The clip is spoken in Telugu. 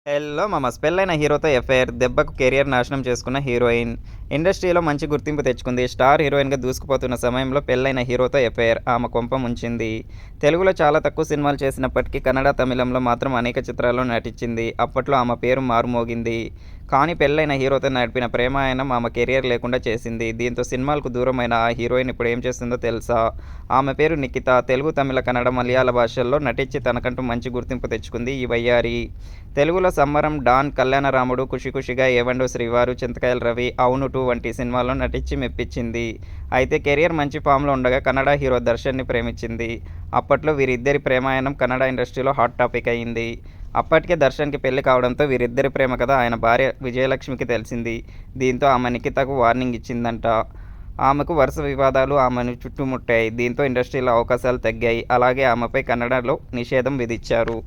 హెల్లో మామ పెళ్లైన హీరోతో ఎఫ్ఐఆర్, దెబ్బకు కెరియర్ నాశనం చేసుకున్న హీరోయిన్. ఇండస్ట్రీలో మంచి గుర్తింపు తెచ్చుకుంది. స్టార్ హీరోయిన్‌గా దూసుకుపోతున్న సమయంలో పెళ్లైన హీరోతో ఎఫ్ఐఆర్ ఆమె కొంప ముంచింది. తెలుగులో చాలా తక్కువ సినిమాలు చేసినప్పటికీ కన్నడ, తమిళంలో మాత్రం అనేక చిత్రాల్లో నటించింది. అప్పట్లో ఆమె పేరు మారుమోగింది. కానీ పెళ్లైన హీరోతో నడిపిన ప్రేమాయణం ఆమె కెరియర్ లేకుండా చేసింది. దీంతో సినిమాలకు దూరమైన ఆ హీరోయిన్ ఇప్పుడు ఏం చేస్తుందో తెలుసా? ఆమె పేరు నిఖిత. తెలుగు, తమిళ, కన్నడ, మలయాళ భాషల్లో నటించి తనకంటూ మంచి గుర్తింపు తెచ్చుకుంది ఈ వయ్యారి. తెలుగులో 'సమ్మరం', 'డాన్', 'కళ్యాణరాముడు', 'ఖుషి ఖుషిగా', 'ఏవండు శ్రీవారు', 'చింతకాయల రవి', 'అవును 2' వంటి సినిమాల్లో నటించి మెప్పించింది. అయితే కెరియర్ మంచి ఫామ్‌లో ఉండగా కన్నడ హీరో దర్శన్‌ని ప్రేమించింది. అప్పట్లో వీరిద్దరి ప్రేమాయణం కన్నడ ఇండస్ట్రీలో హాట్ టాపిక్ అయింది. అప్పటికే దర్శన్‌కి పెళ్లి కావడంతో వీరిద్దరి ప్రేమ కథ ఆయన భార్య విజయలక్ష్మికి తెలిసింది. దీంతో ఆమె నిఖితకు వార్నింగ్ ఇచ్చిందంట. ఆమెకు వరుస వివాదాలు ఆమెను చుట్టుముట్టాయి. దీంతో ఇండస్ట్రీలో అవకాశాలు తగ్గాయి. అలాగే ఆమెపై కన్నడలో నిషేధం విధించారు.